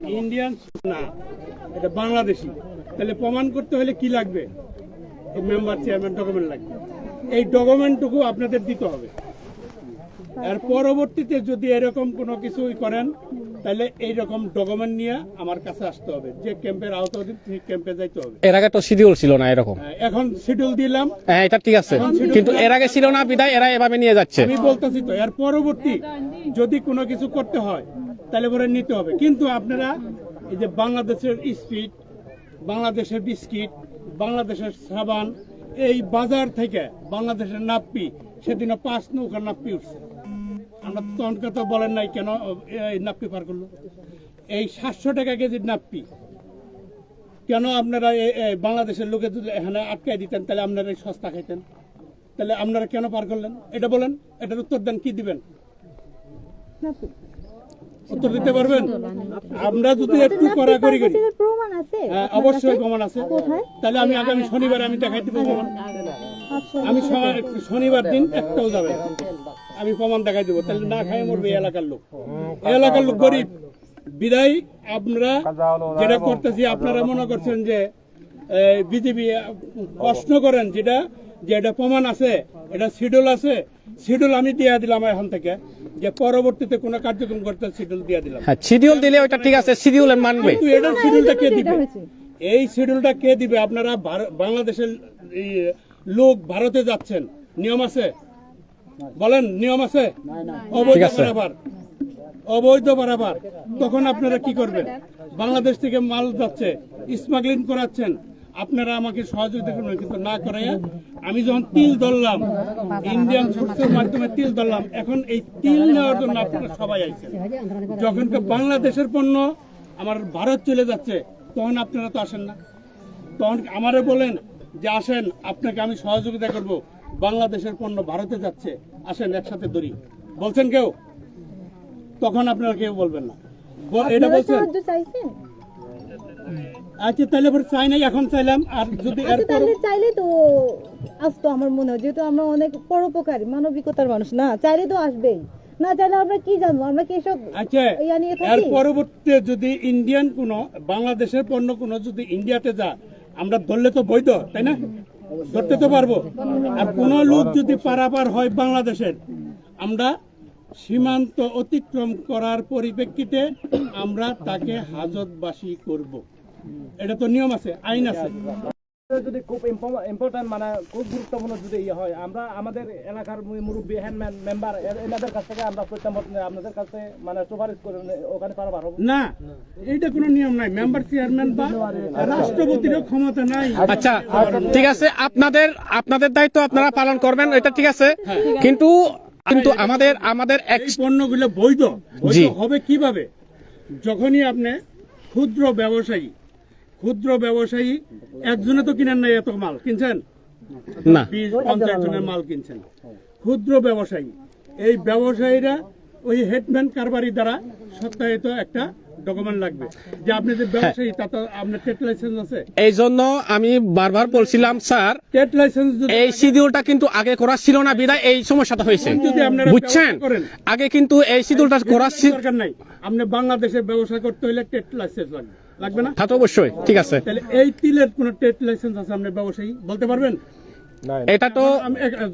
Indian না, এটা বাংলাদেশি। তাহলে প্রমাণ করতে হলে কি লাগবে? এই মেম্বার চেয়ারম্যান ডকুমেন্ট লাগবে। এই ডকুমেন্টটুকু আপনাদের দিতে হবে। আর পরবর্তীতে যদি এরকম কোনো কিছুই করেন তাহলে এইরকম ডকুমেন্ট নিয়ে আমার কাছে আসতে হবে। যে ক্যাম্পের আওতাধীন সেই ক্যাম্পে যাইতে হবে। এর আগে তো শিডিউল ছিল না এরকম। এখন শিডিউল দিলাম, হ্যাঁ এটা ঠিক আছে, কিন্তু এর আগে ছিল না বিদায় এরা এভাবে নিয়ে যাচ্ছে। আমি বলতেছি তো, এর পরবর্তী যদি কোনো কিছু করতে হয় তাহলে পরে নিতে হবে। কিন্তু আপনারা এই যে বাংলাদেশের স্পিড, বাংলাদেশের বিস্কিট, বাংলাদেশের সাবান, এই বাজার থেকে বাংলাদেশের নাপ্পি, সেদিনও 5 নৌকা নাপ্পি উঠছে। আমরা তখনকে তো বলেন নাই কেন এই নাপ্পি পার করলো। এই 700 টাকা কেজির নাপ্পি কেন আপনারা বাংলাদেশের লোকে যদি এখানে আটকাই দিতেন তাহলে আপনারা সস্তা খাইতেন। তাহলে আপনারা কেন পার করলেন এটা বলেন, এটার উত্তর দেন। কি দিবেন? উত্তর দিতে পারবেন? আমরা যদি একটু কড়াকড়ি করি, হ্যাঁ অবশ্যই প্রমাণ আছে। তাহলে আমি আগামী শনিবার আমি দেখাই দিব প্রমাণ। আমি শনিবার দিন একটাও যাবে, আমি প্রমাণ দেখাই দিব। তাহলে না খাই মরবে এই এলাকার লোক। এই এলাকার লোক গরিব বিদায় আমরা যেটা করতেছি, আপনারা মনে করছেন যে বিজেপি প্রশ্ন করেন যেটা যে এটা প্রমাণ আছে, এটা শিডিউল আছে। শিডিউল আমি দিয়ে দিলাম এখন থেকে, যে পরবর্তীতে কোন কার্যক্রম করতে শিডিউল দিয়ে দিলাম। হ্যাঁ শিডিউল দিলে ওটা ঠিক আছে, শিডিউল মানবে। কিন্তু এটার শিডিউলটা কে দিবে? এই শিডিউলটা কে দিবে? আপনারা বাংলাদেশের লোক ভারতে যাচ্ছেন, নিয়ম আছে? বলেন নিয়ম আছে? অবৈধ বরাবর, অবৈধ বরাবর। তখন আপনারা কি করবেন? বাংলাদেশ থেকে মাল যাচ্ছে, স্মাগলিং করাচ্ছেন, আপনারা আমাকে সহযোগিতা করবেন। কিন্তু না করে আমি যখন তিল ধরলাম, ইন্ডিয়ান সোর্সের মাধ্যমে তিল ধরলাম, এখন এই তিল নেওয়ার জন্য আপনারা সবাই আইছেন। যখন বাংলাদেশের পণ্য আমার ভারত চলে যাচ্ছে তখন আপনারা তো আসেন না। তখন আমারে বলেন যে আসেন, আপনাকে আমি সহযোগিতা করব, বাংলাদেশের পণ্য ভারতে যাচ্ছে, আসেন একসাথে ধরি। বলছেন কেউ? তখন আপনারা কেউ বলবেন না। এটা বলছেন? আচ্ছা তাহলে চাই নাই, এখন চাইলাম। আর যদি চাইলে তো আসতো আমার মনে হয়, যেহেতু আমরা অনেক পরোপকারী মানবিকতার মানুষ, না চাইলে তো আসবেই। না চাইলে আমরা কি জানবো? আমরা কি সব আচ্ছা এর পরবর্তীতে যদি ইন্ডিয়ান কোন বাংলাদেশের পণ্য কোন যদি ইন্ডিয়াতে যায়, আমরা ধরলে তো বৈধ, তাই না? ধরতে তো পারবো। আর কোন লোক যদি পারাপার হয় বাংলাদেশের, আমরা সীমান্ত অতিক্রম করার পরিপ্রেক্ষিতে আমরা তাকে হাজতবাসী করব। এটা তো নিয়ম আছে, আইন আছে। যদি খুব ইম্পর্টেন্ট মানে খুব গুরুত্বপূর্ণ যদি ইয়ে হয়, আমরা আমাদের এলাকার মুরব্বী হ্যান্ডম্যান মেম্বার এনাদের কাছ থেকে আমরা আপনাদের কাছে মানে সুপারিশ করে ওখানে পারবার হবে না। এইটা কোনো নিয়ম নাই। মেম্বার চেয়ারম্যান বা রাষ্ট্রপতিরও ক্ষমতা নাই। আচ্ছা ঠিক আছে, আপনাদের দায়িত্ব আপনারা পালন করবেন, এটা ঠিক আছে। কিন্তু আমাদের এই পণ্যগুলো বৈধ হবে কিভাবে? যখনই আপনি ক্ষুদ্র ব্যবসায়ী একজনে তো কিনেন নাই, এত মাল কিনছেন না, 20-50 জনের মাল কিনছেন। ক্ষুদ্র ব্যবসায়ী, এই ব্যবসায়ীরা ওই হেডম্যান কারবারি দ্বারা সত্যায়িত একটা ডকুমেন্ট লাগবে যে আপনি যে ব্যবসায়ী, তা তো আপনার ট্রেড লাইসেন্স আছে। এই জন্য আমি বারবার বলছিলাম স্যার, ট্রেড লাইসেন্স এই শিডিউলটা কিন্তু আগে করা ছিল না বিদায় এই সমস্যাটা হয়েছে, বুঝছেন? আগে কিন্তু এই শিডিউলটা করা দরকার নাই। আপনি বাংলাদেশে ব্যবসা করতে হলে ট্রেড লাইসেন্স লাগবে না? তা তো অবশ্যই ঠিক আছে। তাহলে এই তিলের কোন ট্রেড লাইসেন্স আছে আপনি ব্যবসায়ী বলতে পারবেন? এটা তো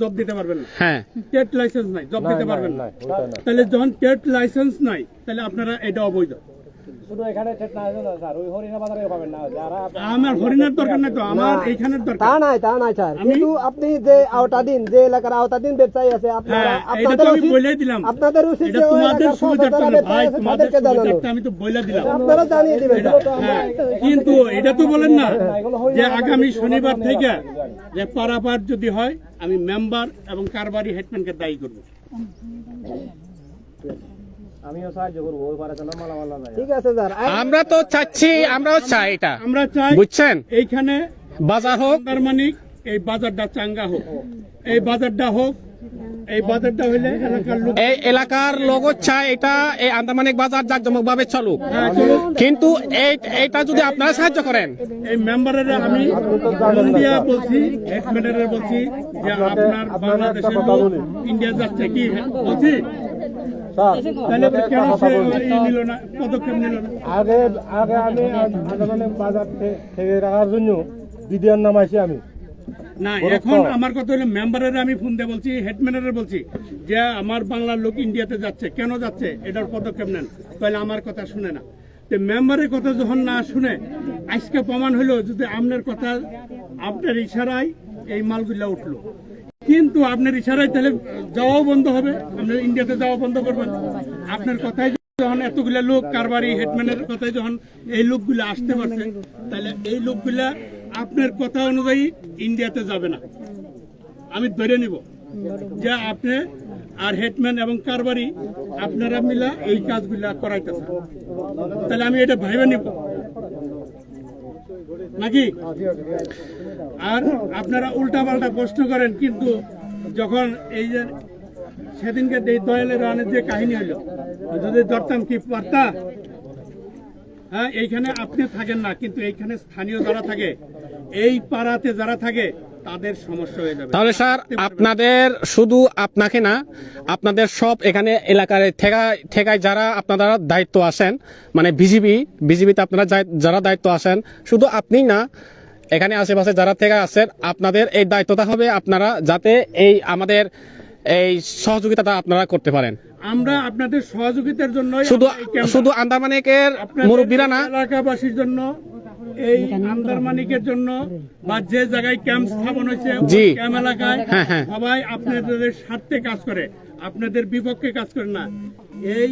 জব দিতে পারবেন না। হ্যাঁ ট্রেড লাইসেন্স নাই, জব দিতে পারবেন না। তাহলে যখন ট্রেড লাইসেন্স নাই, তাহলে আপনারা এটা অবৈধ। শুধু এখানে ট্রেড না স্যার, ওই হরিণা বাজারে পাবেন না। যারা আমার হরিণার দরকার নাই তো, আমার এইখানের দরকার। তা নাই স্যার, কিন্তু আপনি যে আওতাধীন, যে এলাকার আওতাধীন ব্যবসায়ী আছে, আপনাদের উচিত এটা তোমাদের সুবিধার্থে ভাই, তোমাদের সুবিধার্থে আমি তো বলে দিলাম, আপনারা জানিয়ে দিবেন। কিন্তু এটা তো বলেন না যে আগামী শনিবার থেকে যে পারাপার যদি হয় আমি মেম্বার এবং কারবারি হেডম্যানকে দায়ী করব। আমিও সাহায্য করবো ওই পারে মালামাল না। ঠিক আছে স্যার, আমরা তো চাচ্ছি, আমরাও চাই এটা, আমরা চাই বুঝছেন এইখানে বাজার হোক, তার মানে এই বাজারটা চাঙ্গা হোক, এই বাজারটা হোক। এই বাজারটা হইলে এলাকার লোক, এই এলাকার লোক চায় এটা, এই আন্দামানিক বাজার জাকজমক ভাবে চলুক। কিন্তু এইটা যদি আপনারা সাহায্য করেন, এই মেম্বারের আমি ইন্ডিয়া বলছি, হেডম্যানের বলছি যে আপনার বাংলাদেশের লোক ইন্ডিয়া যাচ্ছে কি বলছি, তাহলে এবার কেন সে নিল না, পদক্ষেপ নিল না? আগে আগে আমি আন্দামানিক বাজার থেকে রাখার জন্য বিডিআর নামাইছি আমি। না, এখন আমার কথা হলো মেম্বারের আমি ফোন দিয়ে বলছি, হেডম্যানের বলছি যে আমার বাংলার লোক ইন্ডিয়াতে যাচ্ছে, কেন যাচ্ছে এটার পদক্ষেপ নেন। তাহলে আমার কথা শুনে না, তো মেম্বারের কথা যখন না শুনে, আজকে প্রমাণ হলো যদি আপনার কথা, আপনার ইশারায় এই মালগুলা উঠলো, কিন্তু আপনার ইশারায় তাহলে যাওয়াও বন্ধ হবে, আপনার ইন্ডিয়াতে যাওয়া বন্ধ করবেন। আপনার কথায় যখন এতগুলা লোক কারবারি হেডম্যানের কথায় যখন এই লোকগুলা আসতে পারছে, তাহলে এই লোকগুলা আপনার কথা অনুযায়ী ইন্ডিয়াতে যাবে না। আমি ধরে নিব যে আপনি আর হেডম্যান এবং কারবারি আপনারা মিলা এই কাজগুলা করাইতেছেন, তাহলে আমি এটা ভাইবে নিব নাকি? আর আপনারা উল্টা পাল্টা প্রশ্ন করেন, কিন্তু যখন এই যে সেদিনকে দয়ালের রানের যে কাহিনী হলো, যদি ধরতাম কি পারতা? হ্যাঁ, এইখানে আপনি থাকেন না, কিন্তু এইখানে স্থানীয় যারা থাকে, এই পাড়াতে যারা থাকে, তাদের সমস্যা হয়ে যাবে। তাহলে স্যার আপনাদের শুধু আপনাকে না, আপনাদের সব এখানে এলাকার ঠেকায় যারা আপনারা দায়িত্ব আসেন, মানে বিজিবিতে আপনারা যারা দায়িত্ব আসেন, শুধু আপনি না, এখানে আশেপাশে যারা থেকে আছেন, আপনাদের এই দায়িত্বটা হবে আপনারা যাতে এই আমাদের এই সহযোগিতাটা আপনারা করতে পারেন। আমরা আপনাদের সহযোগিতার জন্য, শুধু আন্দামানিকের মুরব্বীরা না, এলাকাবাসীর জন্য, এই আন্দারমানিকের জন্য, বা যে জায়গায় ক্যাম্প স্থাপন হয়েছে ক্যাম্প এলাকায় সবাই আপনাদের স্বার্থে কাজ করে, আপনাদের বিপক্ষে কাজ করে না। এই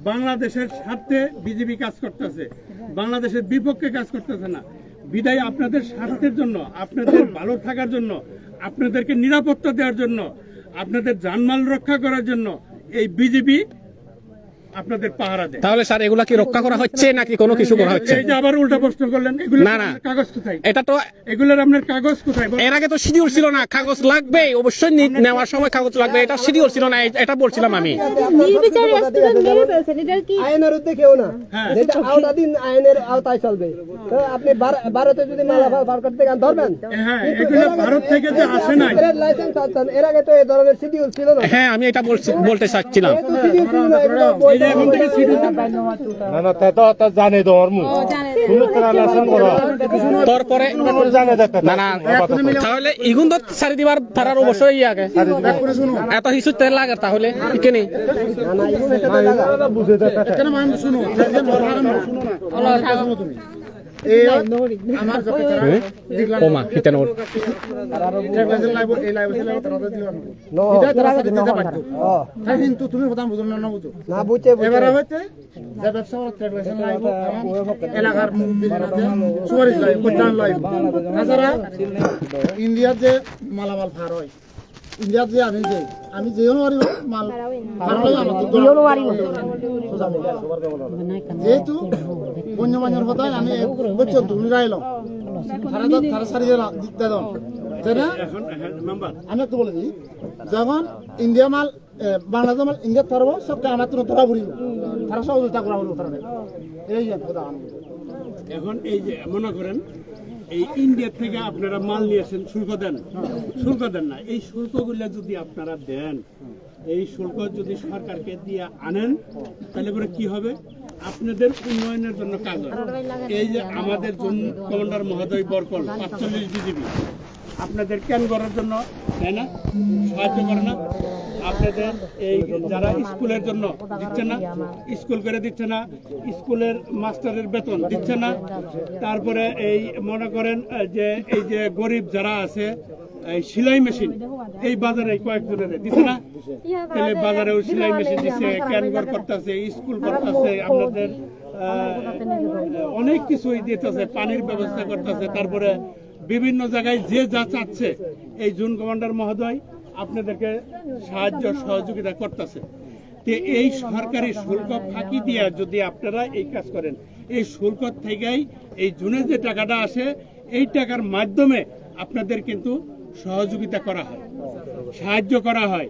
বাংলাদেশের স্বার্থে বিজেপি কাজ করতেছে, বাংলাদেশের বিপক্ষে কাজ করতেছে না। বিদায় আপনাদের স্বার্থের জন্য, আপনাদের ভালো থাকার জন্য, আপনাদেরকে নিরাপত্তা দেওয়ার জন্য, আপনাদের জানমাল রক্ষা করার জন্য এই বিজেপি আপনাদের পাহারা দেয়। তাহলে স্যার এগুলা কি রক্ষা করা হচ্ছে নাকি কোনো কিছু করা হচ্ছে? এই যে আবার উল্টা প্রশ্ন করলেন, এগুলো না না, কাগজ কোথায়? এটা তো এগুলোর আপনার কাগজ কোথায়? এর আগে তো শিডিউল ছিল না, কাগজ লাগবে অবশ্যই, নেওয়ার সময় কাগজ লাগবে, এটা শিডিউল ছিল না, এটা বলছিলাম আমি। নির্বিচারে স্টুডেন্ট মেরে ফেলছেন, এটার কি আইনের উদ্যোগ কেউ না, যেটা আওতাধীন আইনের আওতায় চলবে। তো আপনি ভারতে যদি মালামাল বার করতে গান ধরবেন, হ্যাঁ, এগুলো ভারত থেকে যে আসে নাই, লাইসেন্স আছেন, এর আগে তো এই ধরনের শিডিউল ছিল না। হ্যাঁ, আমি এটা বলতে চাচ্ছিলাম। শিডিউল ছিল না, এগুলো এই যে এখন থেকে না না, তা জানে ধর্ম তারপরে না না, তাহলে ইগুন তো সারি দিবার তারার অবশ্যই আগে এত কিছু তেল লাগে, তাহলে কি নেই বুঝে ওমা হিতেন ওর কিন্তু তুমি কথা বুঝো না, বুঝো না, বুঝে এবারে হচ্ছে যে ব্যবসা এলাকার সুপারিশ লাইভ কল্যাণ লাইভ। তাছাড়া ইন্ডিয়ার যে মালামাল ফার হয়, ইন্ডিয়ার যে আমি যেও পারি মাল ফার হয়, যেহেতু বন্যমানের কথায় আমি বলছি তুলে এলাম তারা সারিয়ে দিতে দাও, তাই না? আমি একটু বলে দিই, যখন ইন্ডিয়া মাল বাংলাদেশ মাল ইন্ডিয়াত পারবো, সবটা আমার তো ধরা পড়িল, তারা সহযোগিতা করা হলো, তারা এই এখন এই যে মনে করেন এই ইন্ডিয়া থেকে আপনারা মাল নিয়ে আসেন, শুল্ক দেন না, এই শুল্কগুলা যদি আপনারা দেন, এই শুল্ক যদি সরকারকে দিয়ে আনেন, তাহলে পরে কি হবে? আপনাদের উন্নয়নের জন্য কাজ হবে। এই যে আমাদের জোন কমান্ডার মহোদয় বরকল 45 বিজিবি আপনাদের ক্যান করার জন্য, তাই না, সাহায্য করে না? আপনাদের এই যারা স্কুলের জন্য দিচ্ছে না, স্কুল করে দিচ্ছে না, স্কুলের মাস্টারের বেতন দিচ্ছে না। তারপরে এই মনে করেন যে এই যে গরিব যারা আছে, এই সেলাই মেশিন এই বাজারে কয়েকজনের দিচ্ছে না, তাহলে বাজারেও সেলাই মেশিন দিচ্ছে, ক্যানগর করতেছে, স্কুল করতেছে, আপনাদের অনেক কিছুই দিতেছে, পানির ব্যবস্থা করতেছে। তারপরে বিভিন্ন জায়গায় যে যা চাচ্ছে, এই জোন কমান্ডার মহোদয় আপনাদেরকে সাহায্য সহযোগিতা করতেছে। তো এই সরকারি শুল্ক ফাঁকি দিয়ে যদি আপনারা এই কাজ করেন, এই শুল্ক থেকেই এই জোনে যে টাকাটা আসে, এই টাকার মাধ্যমে আপনাদের কিন্তু সহযোগিতা করা হয়, সাহায্য করা হয়।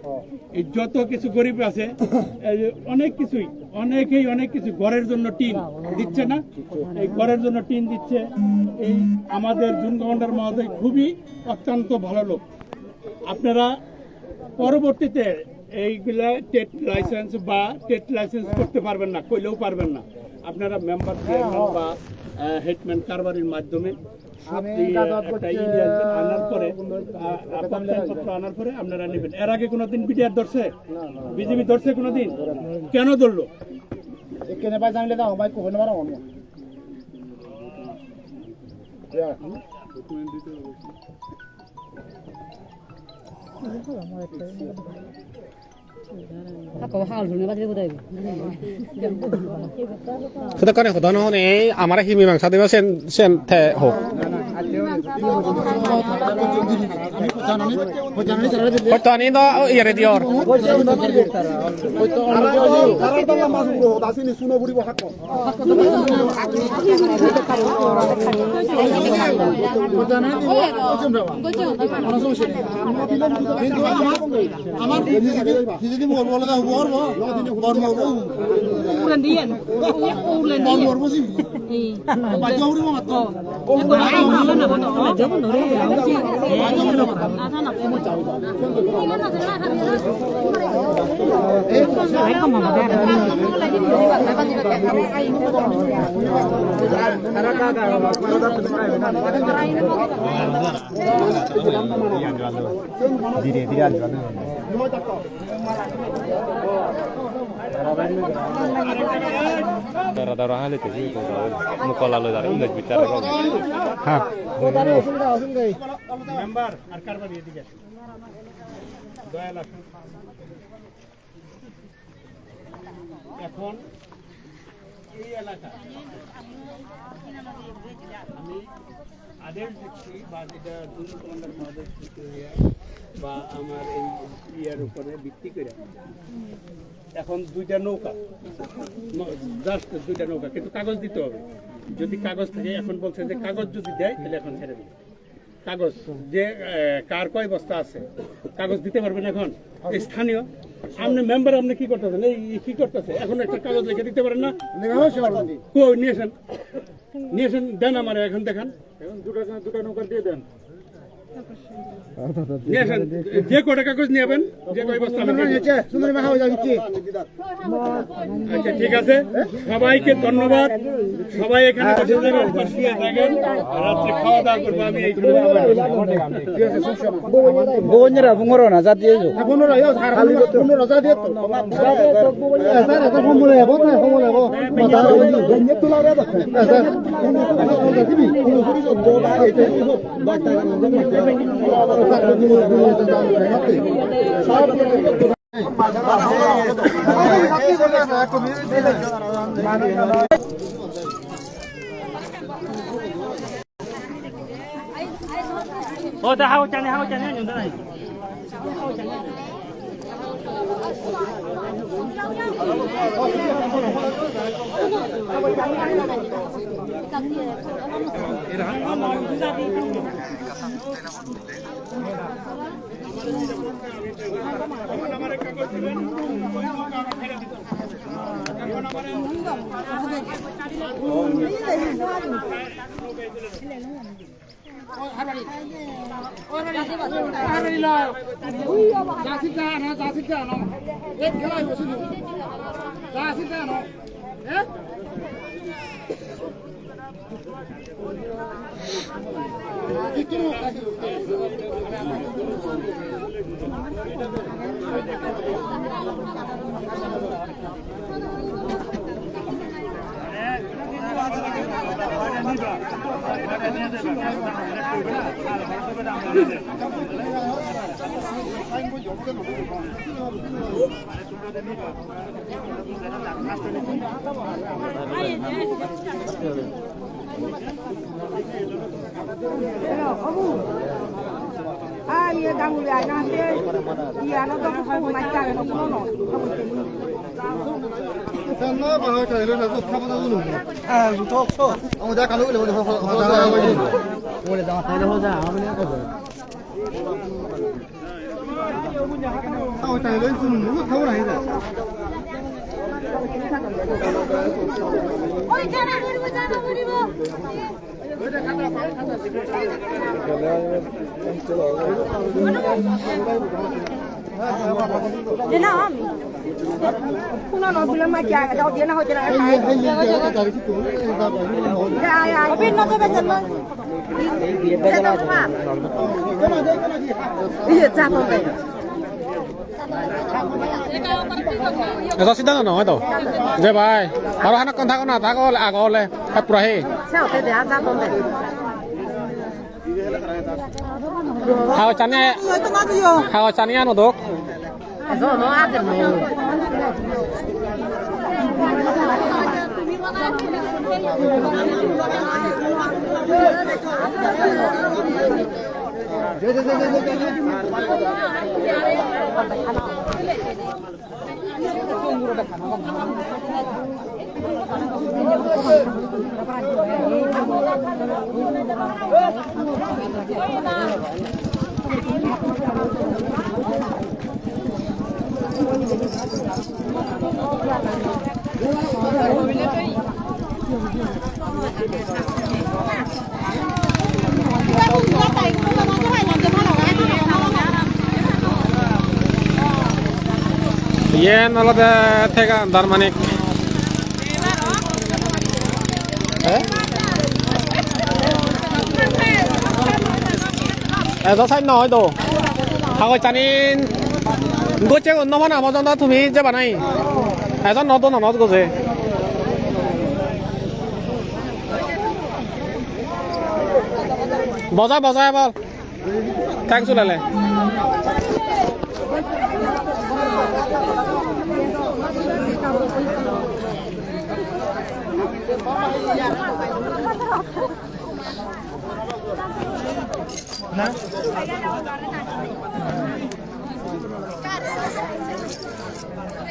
এই যত কিছু গরিব আছে, অনেক কিছুই, অনেক কিছু ঘরের জন্য টিন দিচ্ছে না, এই ঘরের জন্য টিন দিচ্ছে। এই আমাদের জোন কমান্ডার মহোদয় খুবই অত্যন্ত ভালো লোক। আপনারা পরবর্তীতে এইগুলা টেট লাইসেন্স বা টেট লাইসেন্স করতে পারবেন না, কইলেও পারবেন না। আপনারা মেম্বার চেয়ারম্যান বা হেডম্যান কারবারির মাধ্যমে আনার পরে পত্র আনার পরে আপনারা নেবেন। এর আগে কোনোদিন বিডিআর ধরছে, বিজেপি ধরছে কোনোদিন? কেন ধরলো? এখানে ভাই জানলে দাও ভাই কোন বার অন্য সুতরাং কানে হতো না এই আমার হিমি মাংস দিবা সেন সেন থে হোক হয়তো আনি তো ইয়ারে দিওর আমার যদি মোর বলে দাও বলব বলব ulan diyan ulan diyan বলব জি বাজা উড়ি মাত্র ধীরে ধীরে আসবে Darah-darah hal itu sih, muka lalu dari ingat bicara kau. হ্যাঁ মেম্বার আর কারবারি এদিকে দয়া রাখুন। এখন এই এলাকা আমি আদেশ দিচ্ছি বা যেটা দুর্নীতি কমান্ডার মহোদয় বা আমার এই ইয়ার উপরে ভিত্তি করে এখন দুইটা নৌকা, জাস্ট দুইটা নৌকা, কিন্তু কাগজ দিতে হবে। যদি কাগজ থাকে, এখন বলছে যে কাগজ যদি দেয় তাহলে এখন ছেড়ে দেবে। কাগজ যে কার কয় বস্তা আছে কাগজ দিতে পারবেন এখন স্থানীয়। আপনি মেম্বার আপনি কি করতেছেন, এই কি করতেছে, এখন একটা কাগজ লিখে দিতে পারেন না? কই নিয়েছেন, নিয়েছেন, দেন আমার এখন দেখান। এখন দুটা নৌকা দিয়ে দেন, নিয়েছেন। যে কটা কাগজ নিয়েবেন, যে কয় বস্তা আচ্ছা ঠিক আছে। সবাইকে ধন্যবাদ। সবাই এখানে বসে যাবেন, বসিয়ে থাকেন, রাত্রে খাওয়া দাওয়া করবো। আমি এইখানে বন্ধুরা বুঙ্গরো না যা দিয়ে যাও বুঙ্গরো ইও খালি বুঙ্গরো যা দিয়ে তো স্যার এটা কম বলে হবে না কম বলে হবে মাথা গঞ্জে তুলা রে স্যার কোন দিবি কোন সরি তো দোবা এটা বাটা Oh, dah hau chane nyum dai. Ah, iya dah mulai nanti. Iya, nanti kalau mau macam itu no. না বাবা কাইলে না তো খাবো না বলুন হ্যাঁ ঠক ঠক আমি যা কালো বলে বলে দাও তাইলে হো যা আমি না করব তাইলে শুনুন খাবো না এটা ওই জানা করিব Thế nào không? Không nó nói phim mà kia đầu tiên là hồi kia là ai bên nó cái bên chân nó cái đâu mà bây giờ ra không vậy Ito sidang ano ito. Jay bye. Baru anak kontak na tako le ako le at prahe. sao thế để ra không vậy Hao chane. Hao chane ano dok. rồi nó ăn được rồi Yan wala da tega darmanik. Ito sa nói đồ. Hao chanin. Go che no mana mo da thumi je banai. Ito no to no go je. Bozai bozai bol. Kang su lale.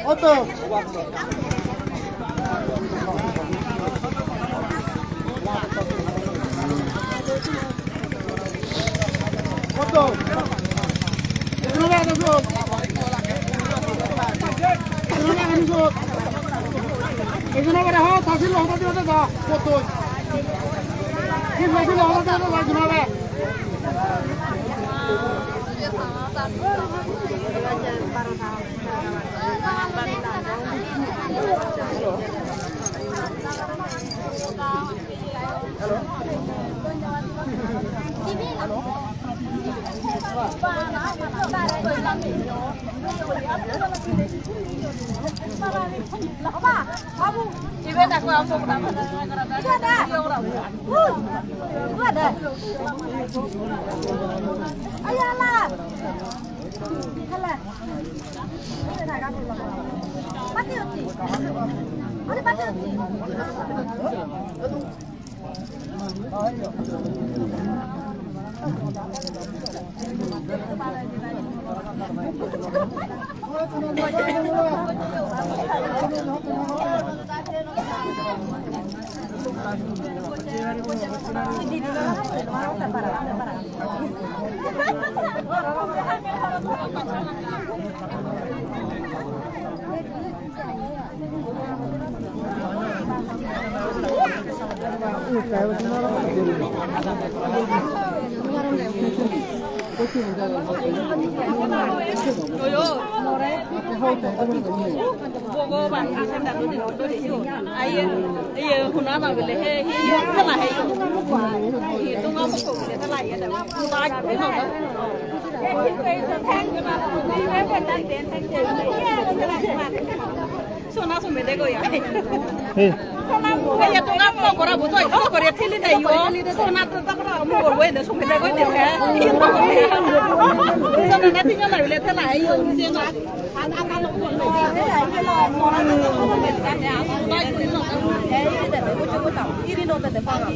Otto. Otto. Itu nak masuk. Itu nak masuk. Itu nak berapa? Hasil lo tadi ada dah. Otto. Ini hasil lo tadi ada lagi mana? bây giờ tôi ngắm một cái bút thôi, không có đẹp thế này đấy, tôi nát tôi tao có một cái để xong cái đấy cái gì đó, xong rồi nát thì nó lại lên thế này, xem nào, ăn nó cũng được, thế này cái lò nó không có được cái nào, tôi cũng được, thế để tôi chưa có tàu, đi đâu để放啊。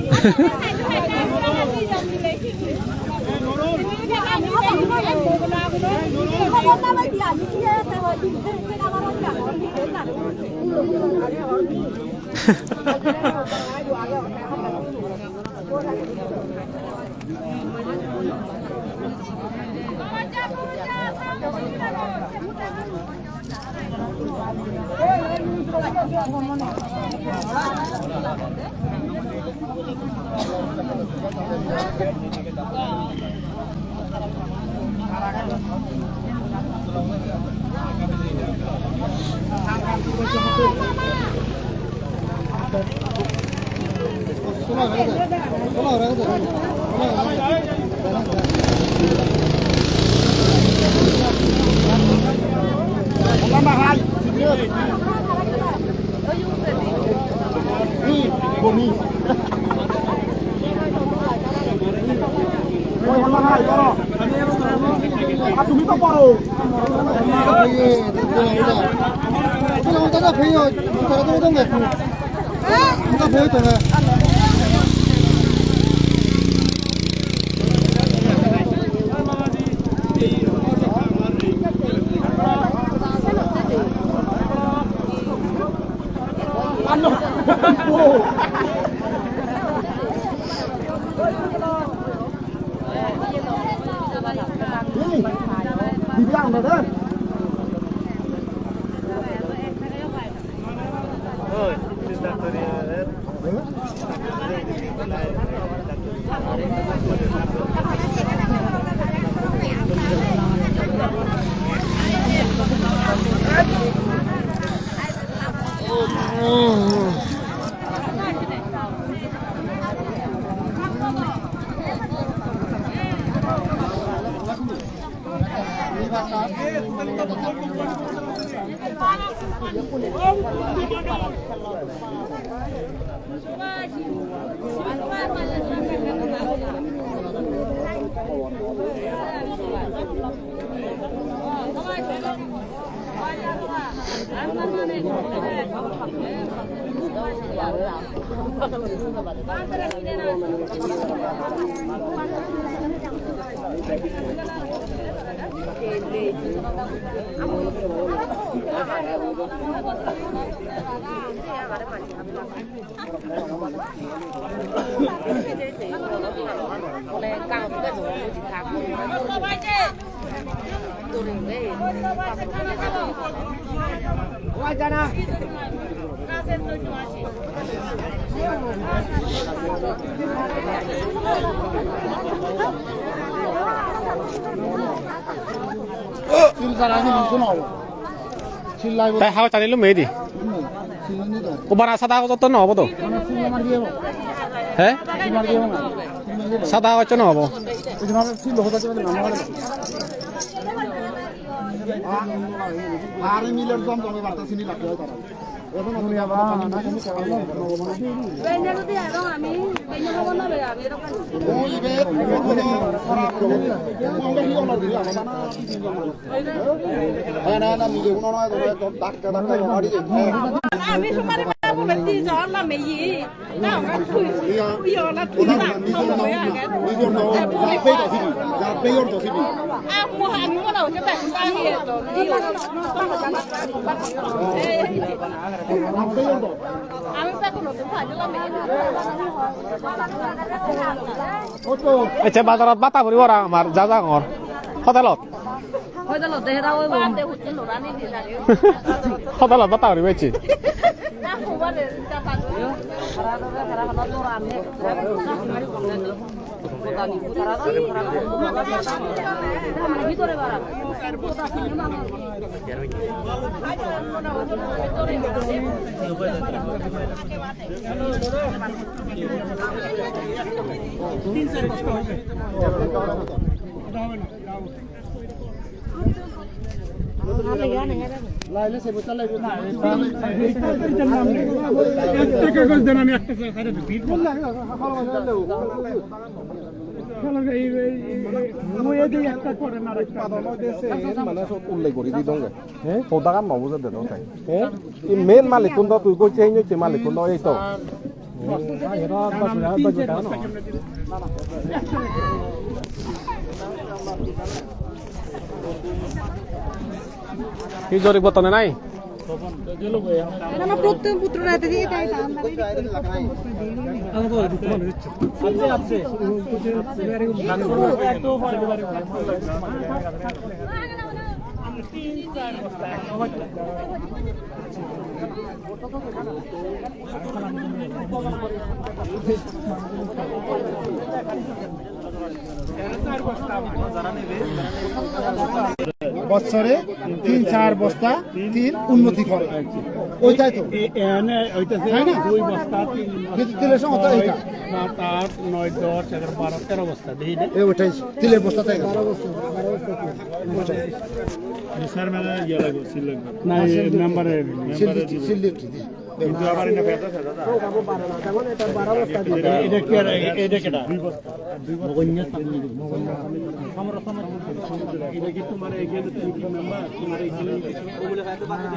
তুমি তো পারো dibilang udah kan? তাই হাওয়া চালিয়ে মেয়েদি ওবার সাদা তো নহব তো হ্যাঁ সাদা হচ্ছে নহব আর মিলের দম দমে বার্তা চিনি লাগতে হয় তারা এখন আমি আবার না আমি বেঞ্জালু দিয়ে আরো আমি বেঞ্জালু বানাবে আমি এরকম ওই বে করা আমরা কি অনার দিলা না না নিজে কোনো নয় তো ডাক্তার ডাক্তার বাড়ি আমি সুপারি বাবু বেটি জল না মেই না আমরা খুই না তুই না নিজে নো যাবে তো দিবি যাবে ওর তো দিবি aku mana udah tak tahu itu dia আমি তো এখন নতুন ভাজলাম আচ্ছা বাজারত বাতা ভরি ওরা আমার যা যা ঘর হোটেলত হয়তো দেহরা ওই বাদে হচ্ছে লোরানি দিলারে হোটেলত বাতা ভরি বেছি না কোবারে তা পাগল খারা খারা লোরানি মারি করলে দোকানি পুতারা আমরা ভিতরে বাড়া লাইলে সে বলতে লাইবে না টাকা করে দেন আমি একটা সাইডে ভিড় উল্লেখ করি দি দঙ্গে হ্যাঁ তো দাম নবুঝে দে তো তাই হ্যাঁ এই মেন মালিক কোন তুই কই চেঞ্জ হইছে মালিক কোন এই তো কি জরিপ বতনে নাই আমার প্রত্যেক পুত্র রাতে দিয়ে তাই আছে বছরে 3-4 বস্তা তিল উন্নতি করে ওইটাই তো এনে হইতেছে তাই না? 2 বস্তা 3 কিন্তু তিলের সময় তো এইটা 7 8 9 10 11 12 13 বস্তা দেখি না এই ওইটাই তিলের বস্তা তাই 12 বস্তা স্যার মানে ইয়া লাগবে সিল লাগবে না মেম্বারের কিন্তু আবার এটা ফেটা এটা কি আর এটা কেডা 2 বস্তা মগন্যা সামনে এটা কি তোমার এখানে তুমি কি মেম্বার তোমার এখানে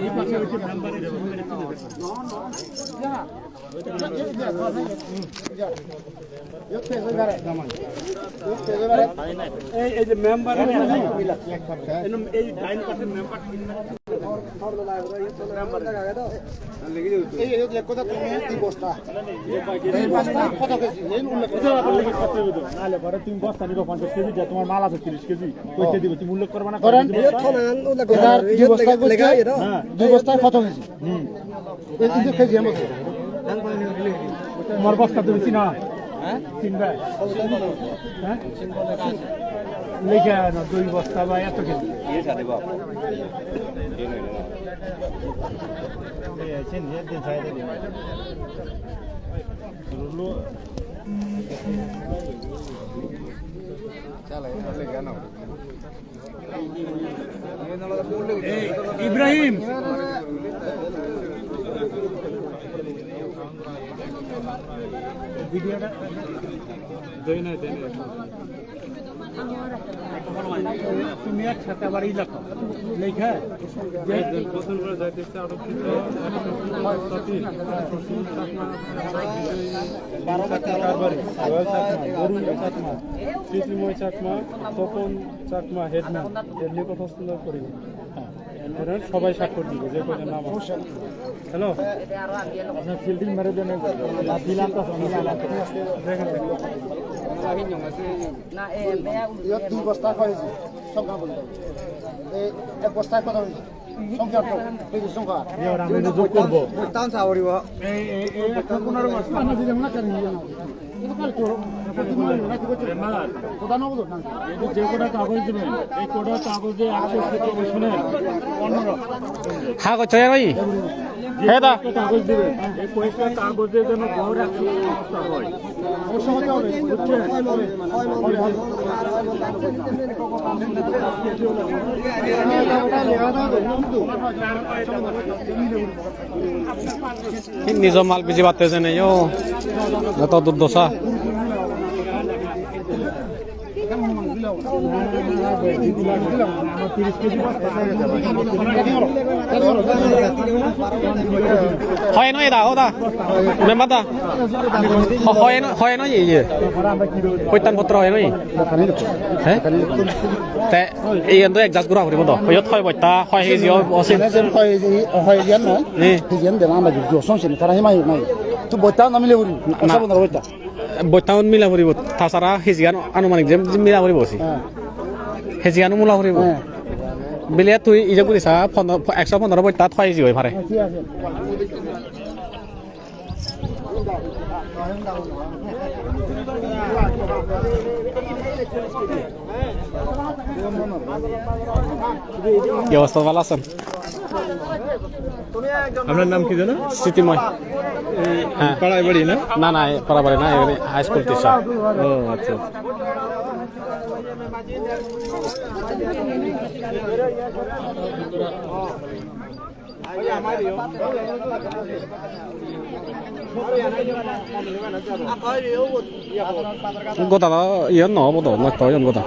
এই পাশে হচ্ছে মেম্বারের এই যে মেম্বার এই ডাইন পাশের মেম্বার এই যে কথা তুমি এই বস্তা এই বস্তা কত কেজি এই উল্লেখ নালে পরে তুমি বস্তা নিব 50 কেজি যা তোমার মাল আছে 30 কেজি কইতে দিব তুমি উল্লেখ করবে না করেন এটার দুই বস্তা লেখা হ্যাঁ দুই বস্তা কত কেজি এই দুই কেজি এর মধ্যে তোমার বস্তা তুমি চিনা হ্যাঁ চিনবা হ্যাঁ লেখা না 2 বস্তা বা এত কেজি এই সাথে বাপ এই চেন দিন সাইডে দিন রুলো ইব্রাহিম ভিডিওটা দেই না তুমি একসাথে আবার লেখো লেখা যে পছন্দ করে যাইতেছে আরক্ষিত 12 কারবারি গরু চাকমা তৃতীয় চাকমা তপন চাকমা হেডম্যান এর নিকট হস্তান্তর করি এরা সবাই স্বাক্ষর দিবে যে কয়টা নাম আছে হ্যালো আপনার ফিল্ডিং মেরে দেন দিলাম তো দেখেন না এ এই দুই বস্তা করেছি সংখ্যা বলতে এই এক বস্তা কত হইছে সংখ্যা তো এই সংখ্যা এবার আমি যোগ করব টাউন সাবরিব এই 15 বস্তা না দিলাম না কেন নিলাম এটা কাল তো কোথা না বলো না এই যে কোটা কাগজ দিবেন এই কোটা কাগজে 100 শুনেন 15 হ্যাঁ কই চয় ভাই হে দা কাগজ দিবেন এই পয়সা কাগজে যেন গড় 100 বস্তা হয় অবশ্য হতে হবে নিজ মাল বিজি পাতেছে নাই ও এত দুর্দশা হয় নয় দা ও দা মেম্বার দা হয় নয় ইয়ে প্রত্যানপত্র হয় নয় হ্যাঁ তে এই তো একজাস্ট ঘুরা ঘুরিব তো হয়ত হয় বইতা হয় সেই জিও অসিন হয় ইয়ান নয় ইয়ান দেনা আমরা জো সংসিন তারা হিমাই নাই তো বইতা নামিলে বলি আশা বন্ধ বইতা বইতাউন মিলা ভরিব তাছাড়া হেজিয়ান আনুমানিক যে মিলা ভরিব হেজিয়ানো মূলা ভরিব বেলে তুই ইজে বুঝিছা 115 বইতা থয় জি হয় পারে ঠিক আছে কি অবস্থা ভালো আছেন আপনার নাম কি জানো স্মৃতিময় হ্যাঁ পাড়ায় বাড়ি না না না পারাবারে না এখানে হাই স্কুল টিচার ও আচ্ছা গোটা ইয়ে নহ'ব তো মই তই গোটা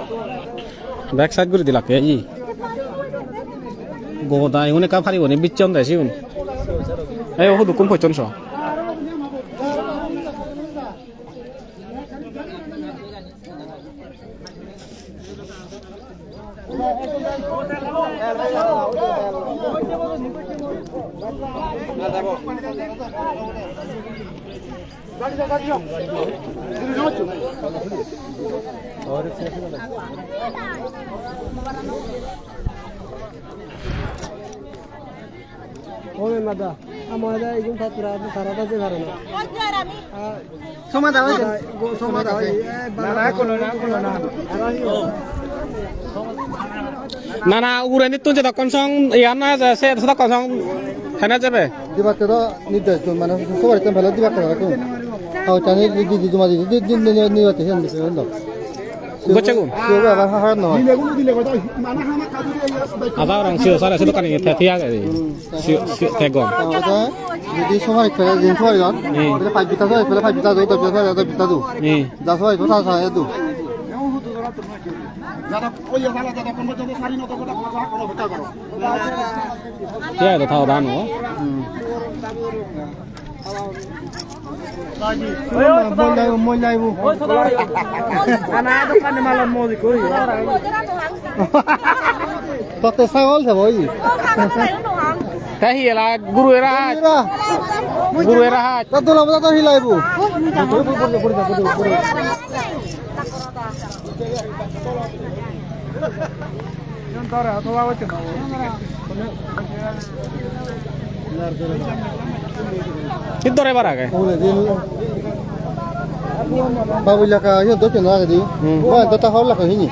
বেক সাইড কৰি দিলাকে ই গোটা ইউনে কা ফাৰিব নি বিচ্ছন দাইছি উন এই ওহু দুকুম পইছন ছ ওই মাদা আমাদের এগুলো ছাত্ররা তারা যে ধরে না সমাধা হয় না উড়ে নিতুন যে তখন সং ইয়ার না সে তখন সং হেনা যাবে দিবাতে তো নির্দেশ মানে সবাই তো ভালো দিবাতে রাখুন জানি দিদি জমা দিদি দিন নিবাতে হেন দিতে হলো বুঝছে কোন কেউ আবার হার নয় আদা রং সিও সারা সে দোকানে থিয়া গেছে থেগম যদি সময় ফেলে দিন সময় গন ওটা 5 বিটা হয় ফেলে 5 বিটা দাও 10 বিটা দাও বিটা দাও যা সময় কথা হয় দাও যারা ওই ভালো যারা কোন পর্যন্ত সারি নত কথা কথা করো ভিটা করো কে তো থাও দানো মই লাইব ততে ছাগল যাব ওই তাহি এলা গুরু এরা তত লব তত হিলাইব কিদরে বারাগে বাবুলাকা ইয়া দতে না গদি ওয়া দতা হল লাকা হিনি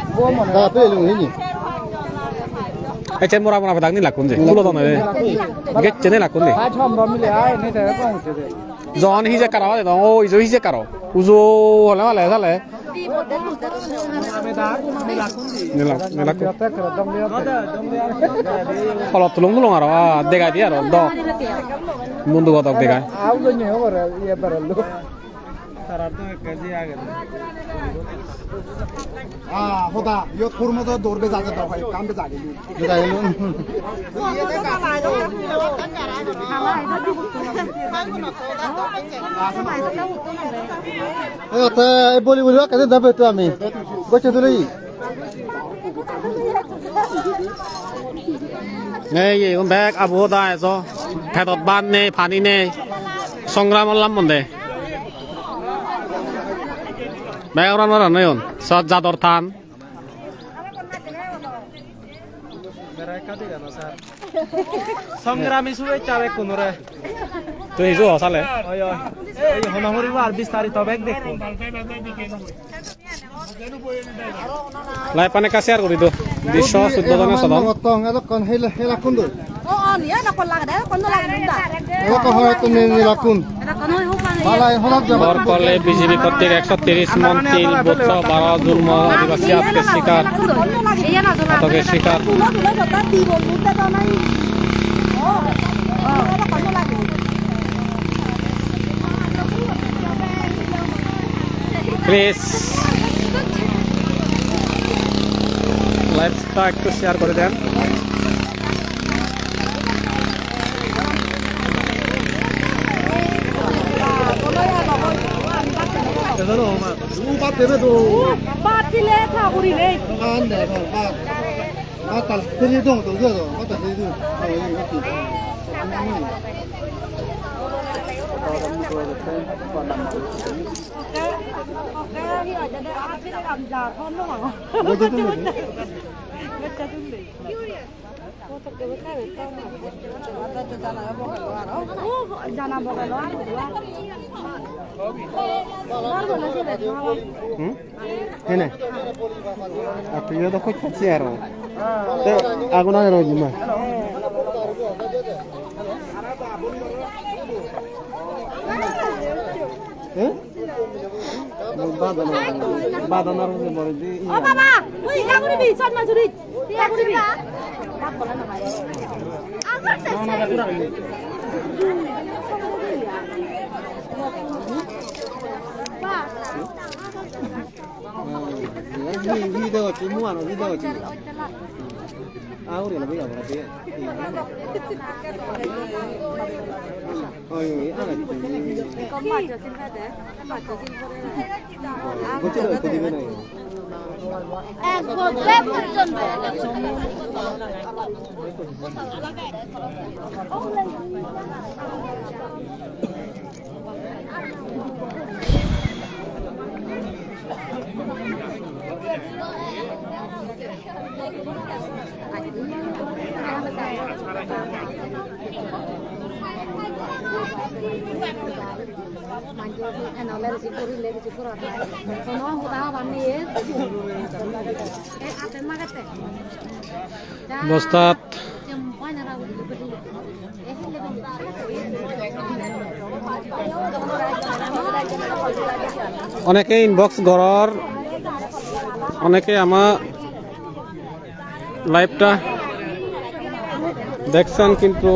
দা পেলু হিনি এচে মোরা মোরা বাদাগ নি লাকুন যে তুলো দনে গেচ্ছে নে লাকুন নে জন হি যে কারাও দে ও ইজো হি যে কারো উজো হলে মালে জালে Kalau tulung aro dega dia aro do mundu gotok dega होता यो कुर्म तो दौड़ पे जाके दो भाई काम पे जाके বলি বলি কাজে যাবে তো আমি বসে তুলি এই ব্যাগ আবু দায় তো ফেরত বান নেই পানি নেই সংগ্রাম করলাম মন্দে ব্যাগ রান নয়ন সৎ জাদর থান সংগ্রামী শুভেচ্ছা বেক কোনরে তুই হিজো হসালে ওই এই হনহরিব আর বিস্তারিত বেক দেখো লাই পানে কাছে আর করি তো 214 জনের সদন মতং এত কোন হেলা হেলা কোন দই niya na kon lagda kon lagda এত কোন হয় তো নে রাখুন বালাই হলক যাব বরকলে বিজেপি কর্তৃক 130 মন তিল 212 জুলম আদিবাসী আজকে শিকার আতকে শিকার প্লিজ লাইভটা একটু শেয়ার করে দেন বাদ দেবে তো বাদ দিলে থাকুরি নেই আন দে বাদ বাদ তাল তেলি দং তো তো বাদ তেলি দং হেনে আপনি তো কই খাচ্ছি আর আগুন আর রোজ না হ্যাঁ বাদানা রোজে মরে দি ও বাবা ওই কাকুরি বি চল না চুরি কাকুরি B video ci muano video ci ahora lo veo por aquí oi ana con bacio sin vede bacio sin vede বলতে তো দিবে না এক বছর পর্যন্ত Thank you. বস্তাত অনেকে ইনবক্স ঘরর অনেকে আমার লাইভটা দেখছেন কিন্তু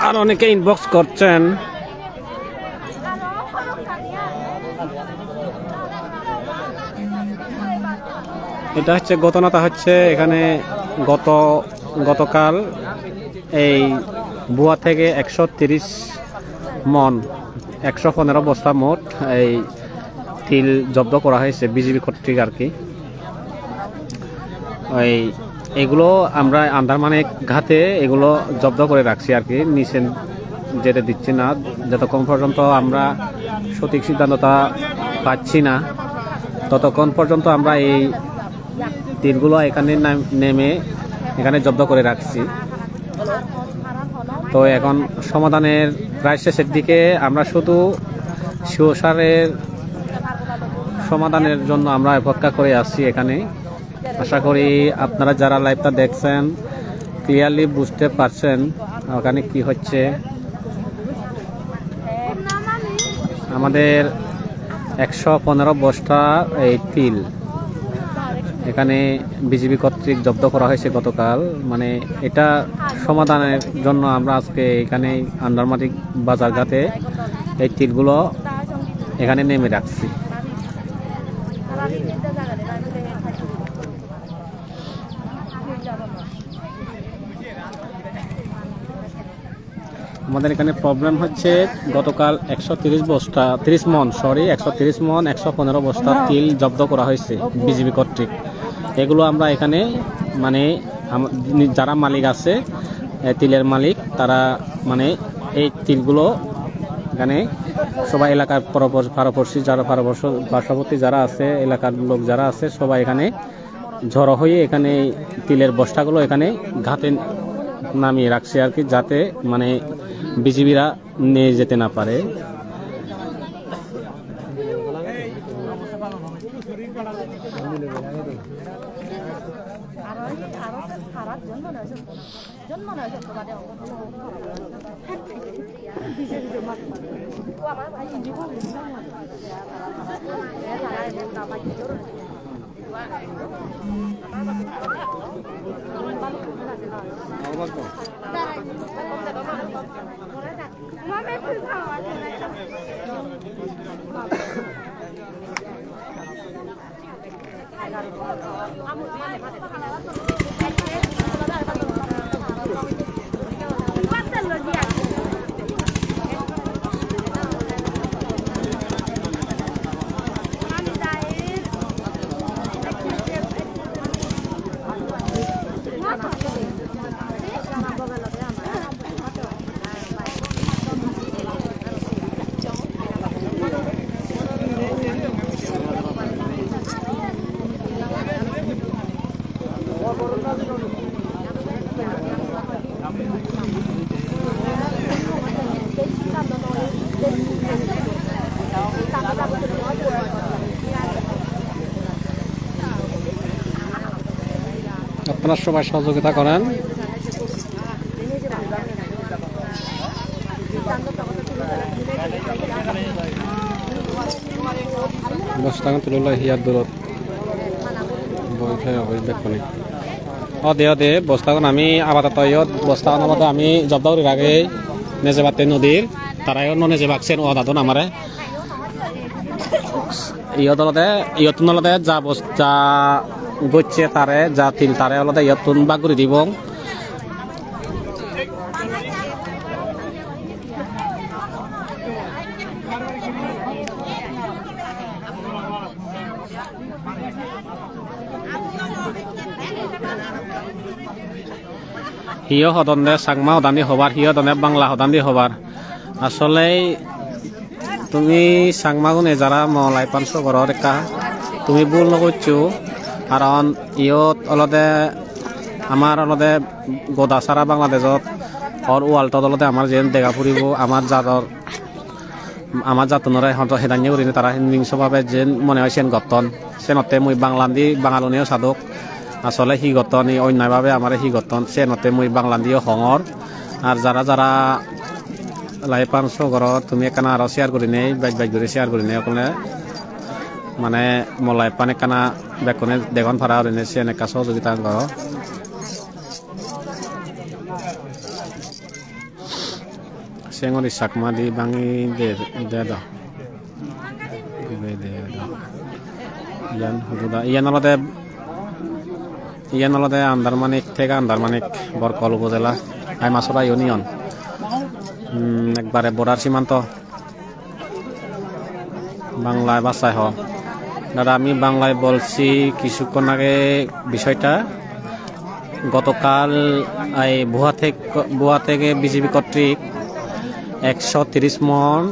আর অনেকে ইনবক্স করছেন। এটা হচ্ছে ঘটনাটা হচ্ছে এখানে গতকাল এই বুয়া থেকে 130 মন 115 বস্তা মোট এই তিল জব্দ করা হয়েছে বিজিবি কর্তৃক আর কি। ওই এগুলো আমরা আন্দারমানিক ঘাটে এগুলো জব্দ করে রাখছি আর কি, নিচে যেতে দিচ্ছি না যতক্ষণ পর্যন্ত আমরা সঠিক সিদ্ধান্তটা পাচ্ছি না ততক্ষণ পর্যন্ত আমরা এই তিলগুলো এখানে নেমে এখানে জব্দ করে রাখছি। তো এখন সমাধানের প্রায় শেষের দিকে আমরা শুধু শিওসারের সমাধানের জন্য আমরা অপেক্ষা করে আসছি এখানে। আশা করি আপনারা যারা লাইভটা দেখছেন ক্লিয়ারলি বুঝতে পারছেন ওখানে কি হচ্ছে। আমাদের 115 বস্তা এই তিল এখানে বিজিবি কর্তৃক জব্দ করা হয়েছে গতকাল। মানে এটা সমাধানের জন্য আমরা আজকে এখানে আন্দারমানিক বাজার ঘাটে এই তিলগুলো এখানে নেমে রাখছি। আমাদের এখানে প্রবলেম হচ্ছে গতকাল 130 বস্তা 30 মন 115 বস্তা তিল জব্দ করা হয়েছে বিজিবি কর্তৃক। এগুলো আমরা এখানে মানে যারা মালিক আছে তিলের মালিক তারা মানে এই তিলগুলো এখানে সবাই এলাকার পাড়াপড়শি যারা পার্শ্ববর্তী যারা আছে এলাকার লোক যারা আছে সবাই এখানে জড়ো হয়ে এখানে তিলের বস্তাগুলো এখানে ঘাটে নামিয়ে রাখছে আর কি, যাতে মানে বিজিবিরা নিয়ে যেতে না পারে। আপনারা সবাই সহযোগিতা করেন। বস্তাখন তুলিলে হিয়ার দূৰত দেখুনি দে বস্তাখন আমি আবাদত বস্তাখন আবাদ আমি জব্দ করে রাখে নেজে বাতে নদীর তারাই নেজে বাকছেন ও দাদন আমারে ইয়ত নলতে যা বস্তা গচ্ছে তারে যা তিল তারে আলাদা ইয়তুন বাগ করে দিব। হিও সদনে চাংমা সদানি হবার হিও দনে বাংলা সদানি হবার। আসলে তুমি চাংমাগুনে যারা মলাই পাঁচশ ঘর একা তুমি ভুল নকরছো, কারণ ইয়ত অলদে আমার অলদে গোদা সারা বাংলাদেশত और वाल तदलते आमार जेन देखा ফুৰিব আমার জাতনরে হয়তো হেদান্য করিনি তারা হিংস্রভাবে যে মনে হয় সেন গতন সেনতে মুই বাংলান্দি বাঙালনীয় সাধক আসলে হি গতন অন্যায়ভাবে আমার হি গতন সেনতে মুই বাংলান্দিও হঙর আর যারা যারা লাইপান সগর তুমি এখানে আরো শেয়ার করি নেই বাইক করে শেয়ার করি নেই ওখানে মানে মলাই পানে কানা বেকনে দেখন ফারা হরিনে সেন একা সহযোগিতা করো সেঙরি চাকমা দি ভাঙি দে দাও ইয়ান অলতে আন্দারমানিক থেকে আন্দারমানিক বরকল উপজেলা আইমাছড়া ইউনিয়ন একবারে বর্ডার সীমান্ত বাংলায় বাসায় হ দাদা আমি বাংলায় বলছি কিছুক্ষণ আগে বিষয়টা গতকাল এই বুয়া থেকে বিজেপি কর্তৃক 130 মন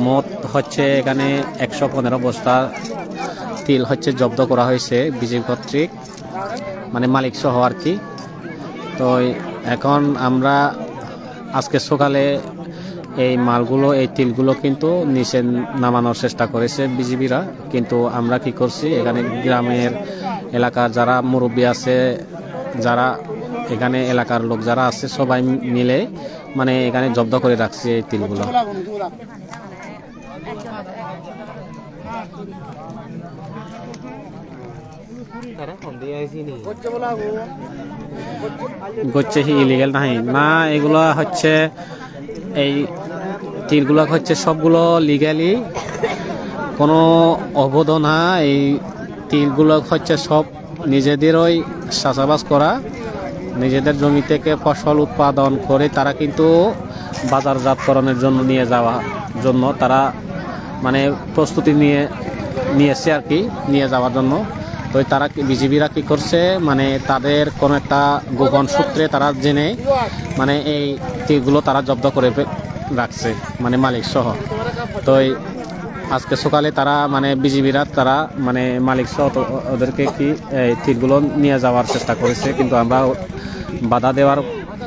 মদ হচ্ছে এখানে 115 বস্তা তিল হচ্ছে জব্দ করা হয়েছে বিজেপি কর্তৃক মানে মালিক সহ আর কি তো এখন আমরা আজকে সকালে এই মালগুলো এই তিলগুলো কিন্তু নিচে নামানোর চেষ্টা করেছে বিজেপিরা কিন্তু আমরা কি করছি এখানে গ্রামের এলাকার যারা মুরব্বী আছে যারা এখানে এলাকার লোক যারা আছে সবাই মিলে মানে এখানে জব্দ করে রাখছে এই তিলগুলো গচ্ছে ইলিগেল না এগুলো হচ্ছে এই তিলগুলো হচ্ছে সবগুলো লিগ্যালি কোনো অবৈধ না এই তিলগুলো হচ্ছে সব নিজেদেরই চাষাবাস করা নিজেদের জমি থেকে ফসল উৎপাদন করে তারা কিন্তু বাজারজাতকরণের জন্য নিয়ে যাওয়ার জন্য তারা মানে প্রস্তুতি নিয়েছে আর কি নিয়ে যাওয়ার জন্য তো তারা বিজেপিরা কি করছে মানে তাদের কোনো একটা গোপন সূত্রে তারা জেনে মানে এই তিলগুলো তারা জব্দ করে রাখছে মানে মালিক সহ তো আজকে সকালে তারা মানে বিজেপিরা তারা মানে মালিক সহ ওদেরকে কি এই তিলগুলো নিয়ে যাওয়ার চেষ্টা করেছে কিন্তু আমরা বাধা দেওয়ার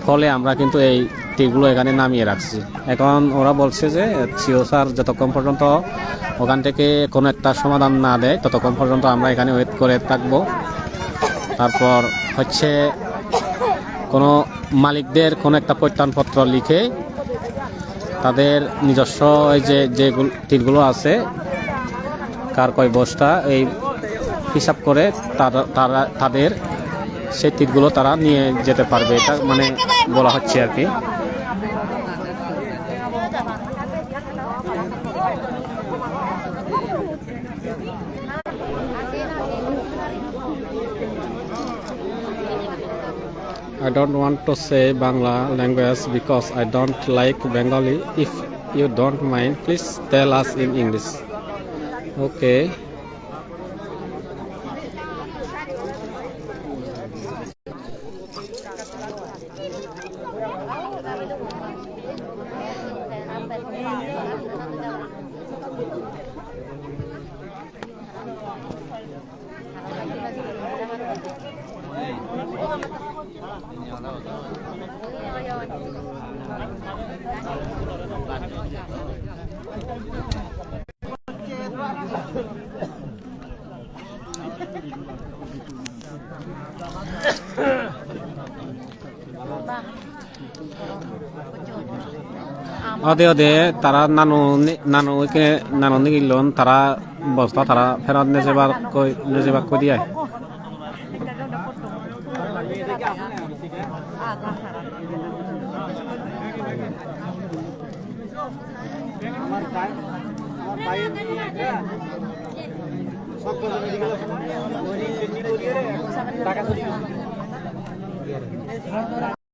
ফলে আমরা কিন্তু এই তিলগুলো এখানে নামিয়ে রাখছি এখন ওরা বলছে যে সিও স্যার যতক্ষণ পর্যন্ত ওখান থেকে কোনো একটা সমাধান না দেয় ততক্ষণ পর্যন্ত আমরা এখানে ওয়েট করে থাকবো তারপর হচ্ছে কোনো মালিকদের কোনো একটা প্রত্যয়নপত্র লিখে তাদের নিজস্ব এই যে তিলগুলো আছে কার কয় বস্তা এই হিসাব করে তাদের সেই তিলগুলো তারা নিয়ে যেতে পারবে এটা মানে বলা হচ্ছে আর কি I don't want to say Bangla language because I don't like Bengali. If you don't mind, please tell us in English. Okay. অদে তারা নানু নিগিলন তারা বস্তা তারা ফেরত নেজেবার কই দিয়ে টাকা